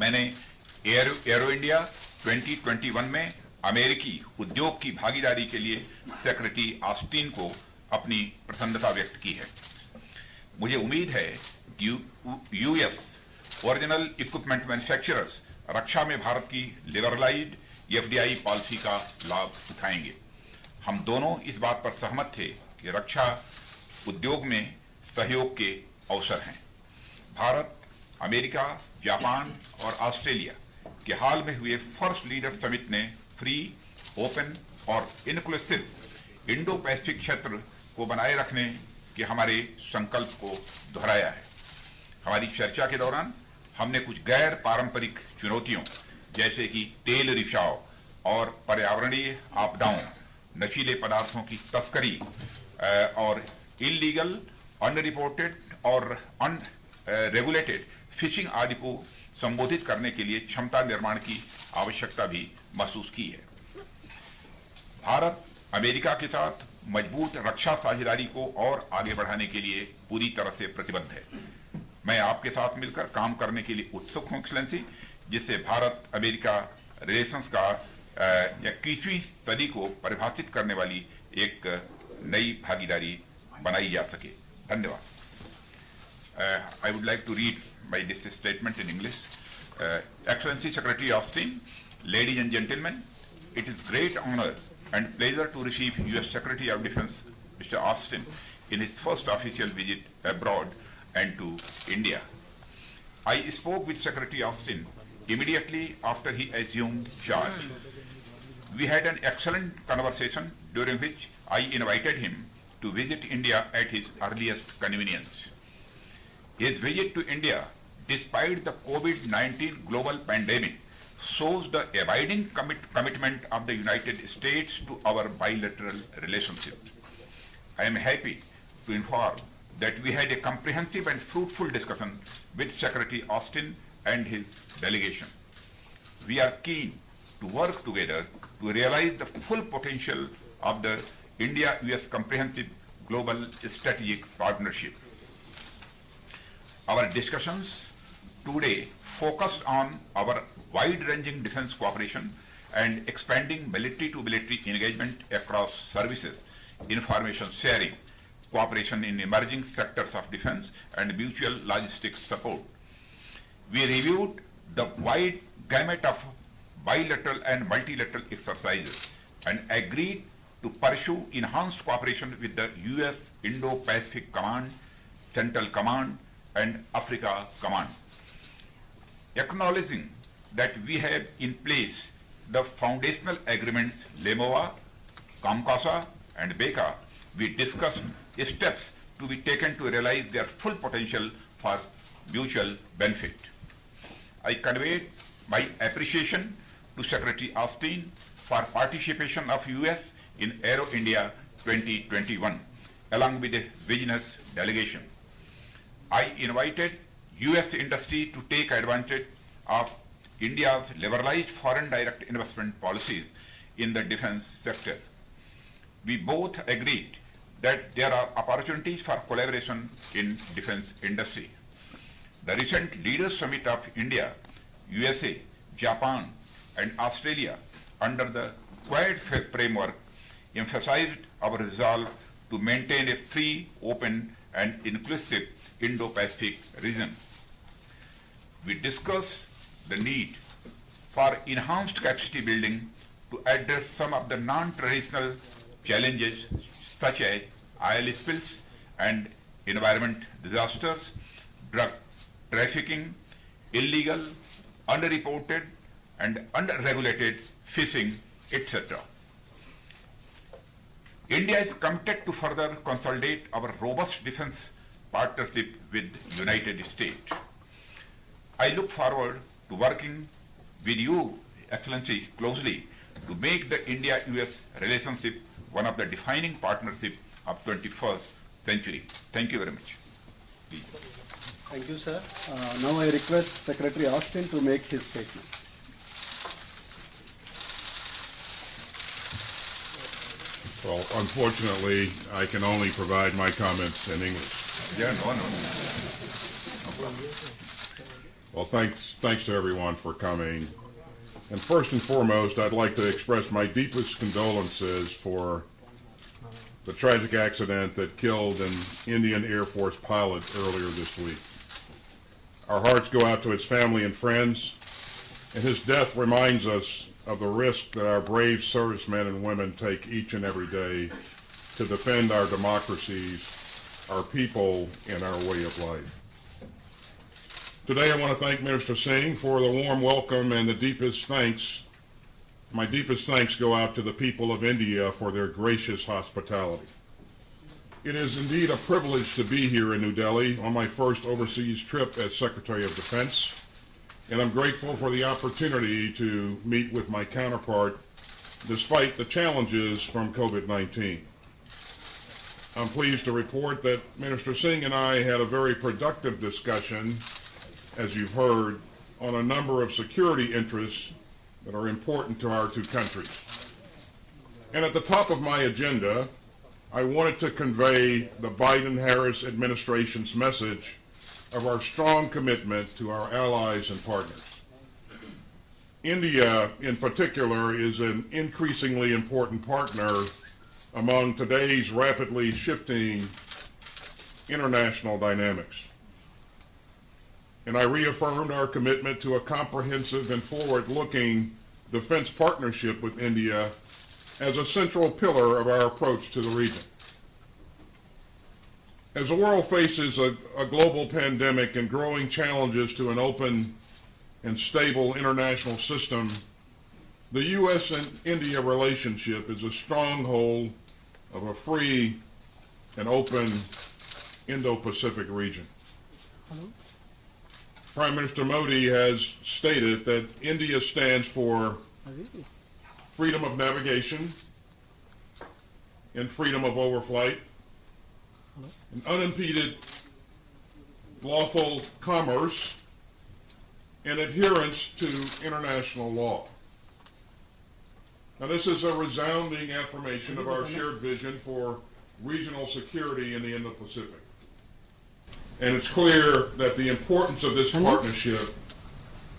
मैंने arrow India 2021 में अमेरिकी उद्योग की भागीदारी के लिए सेक्रेटरी ऑस्टिन को अपनी प्रसन्नता व्यक्त की है। मुझे उम्मीद है कि यूएस ओरिजिनल इक्विपमेंट मैन्युफैक्चरर्स रक्षा में भारत की लिबरलाइज्ड एफडीआई पॉलिसी का लाभ उठाएंगे। हम दोनों इस बात पर सहमत थे कि रक्षा उद्योग में सहयोग के अवसर हैं। भारत, अमेरिका, जापान और ऑस्ट्रेलिया के हाल में हुए फर्स्ट लीडर समिट ने फ्री, ओपन और इनक्लूसिव इंडो पैसिफिक क्षेत्र को बनाए रखने के हमारे संकल्प को दोहराया है। हमारी चर्चा के दौरान हमने कुछ गैर पारंपरिक चुनौतियों जैसे कि तेल रिसाव और पर्यावरणीय आपदाओं, नशीले पदार्थों की तस्करी और इलीगल, अनरिपोर्टेड और अनरेगुलेटेड फिशिंग आदि को संबोधित करने के लिए क्षमता निर्माण की आवश्यकता भी महसूस की है। भारत अमेरिका के साथ मजबूत रक्षा साझेदारी को और आगे बढ़ाने के लिए पूरी तरह से प्रतिबद्ध है। मैं आपके साथ मिलकर काम करने के लिए उत्सुक हूं एक्सेलेंसी, जिससे भारत अमेरिका रिलेशंस का 21वीं सदी को परिभाषित करने वाली एक नई भागीदारी बनाई जा सके। धन्यवाद। I would like to read this statement in English. Excellency Secretary Austin, ladies and gentlemen, it is great honor and pleasure to receive U.S. Secretary of Defense, Mr. Austin, in his first official visit abroad and to India. I spoke with Secretary Austin immediately after he assumed charge. We had an excellent conversation during which I invited him to visit India at his earliest convenience. His visit to India, despite the COVID-19 global pandemic, shows the abiding commitment of the United States to our bilateral relationship. I am happy to inform that we had a comprehensive and fruitful discussion with Secretary Austin and his delegation. We are keen to work together to realize the full potential of the India-US Comprehensive Global Strategic Partnership. Our discussions today focused on our wide-ranging defense cooperation and expanding military-to-military engagement across services, information sharing, cooperation in emerging sectors of defense, and mutual logistics support. We reviewed the wide gamut of bilateral and multilateral exercises and agreed to pursue enhanced cooperation with the U.S. Indo-Pacific Command, Central Command, and Africa Command. Acknowledging that we have in place the foundational agreements LEMOA, COMCASA, and BECA, we discussed steps to be taken to realize their full potential for mutual benefit. I conveyed my appreciation to Secretary Austin for participation of U.S. in Aero India 2021, along with a business delegation. I invited U.S. industry to take advantage of India's liberalized foreign direct investment policies in the defense sector. We both agreed that there are opportunities for collaboration in defense industry. The recent Leaders Summit of India, USA, Japan, and Australia under the Quad framework emphasized our resolve to maintain a free, open, and inclusive Indo-Pacific region. We discussed the need for enhanced capacity building to address some of the non-traditional challenges such as oil spills and environment disasters, drug trafficking, illegal, unreported, and unregulated fishing, etc. India is committed to further consolidate our robust defense partnership with the United States. I look forward to working with you, Excellency, closely to make the India-US relationship one of the defining partnerships of 21st century. Thank you very much. Please. Thank you, sir. Now I request Secretary Austin to make his statement. Well, unfortunately, I can only provide my comments in English. Yeah, no. Well, thanks to everyone for coming. And first and foremost, I'd like to express my deepest condolences for the tragic accident that killed an Indian Air Force pilot earlier this week. Our hearts go out to his family and friends, and his death reminds us of the risk that our brave servicemen and women take each and every day to defend our democracies, our people, and our way of life. Today I want to thank Minister Singh for the warm welcome and the deepest thanks. My deepest thanks go out to the people of India for their gracious hospitality. It is indeed a privilege to be here in New Delhi on my first overseas trip as Secretary of Defense, and I'm grateful for the opportunity to meet with my counterpart despite the challenges from COVID-19. I'm pleased to report that Minister Singh and I had a very productive discussion, as you've heard, on a number of security interests that are important to our two countries. And at the top of my agenda, I wanted to convey the Biden-Harris administration's message of our strong commitment to our allies and partners. India, in particular, is an increasingly important partner among today's rapidly shifting international dynamics. And I reaffirmed our commitment to a comprehensive and forward-looking defense partnership with India as a central pillar of our approach to the region. As the world faces a global pandemic and growing challenges to an open and stable international system, the U.S. and India relationship is a stronghold of a free and open Indo-Pacific region. Prime Minister Modi has stated that India stands for freedom of navigation and freedom of overflight, and unimpeded lawful commerce, and adherence to international law. Now, this is a resounding affirmation of our shared vision for regional security in the Indo-Pacific. And it's clear that the importance of this partnership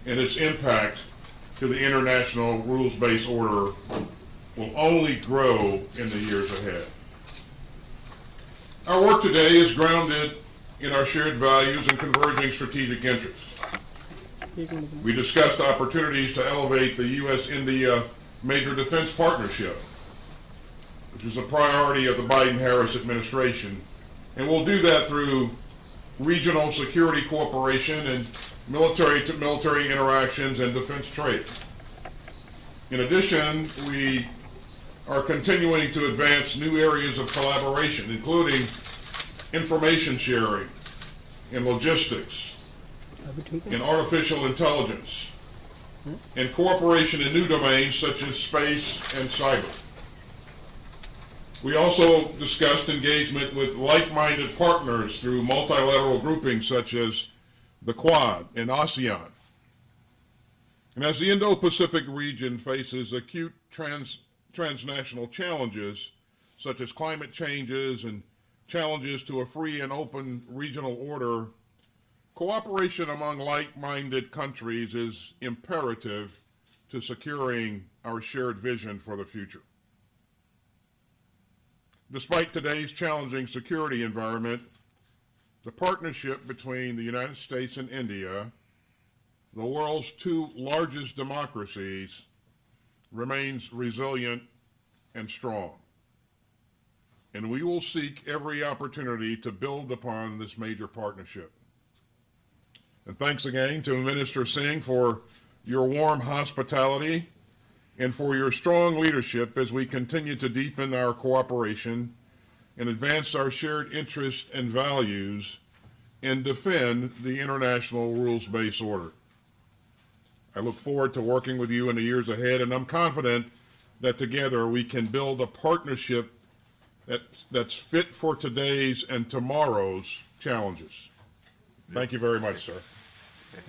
and its impact to the international rules-based order will only grow in the years ahead. Our work today is grounded in our shared values and converging strategic interests. We discussed opportunities to elevate the U.S.-India major defense partnership, which is a priority of the Biden-Harris administration, and we'll do that through regional security cooperation and military-to-military interactions and defense trade. In addition, we are continuing to advance new areas of collaboration, including information sharing and logistics, and artificial intelligence, and cooperation in new domains such as space and cyber. We also discussed engagement with like-minded partners through multilateral groupings such as the Quad and ASEAN. And as the Indo-Pacific region faces acute transnational challenges such as climate changes and challenges to a free and open regional order, cooperation among like-minded countries is imperative to securing our shared vision for the future. Despite today's challenging security environment, the partnership between the United States and India, the world's two largest democracies, remains resilient and strong. And we will seek every opportunity to build upon this major partnership. And thanks again to Minister Singh for your warm hospitality and for your strong leadership as we continue to deepen our cooperation and advance our shared interests and values and defend the international rules-based order. I look forward to working with you in the years ahead, and I'm confident that together we can build a partnership that's fit for today's and tomorrow's challenges. Thank you very much, sir.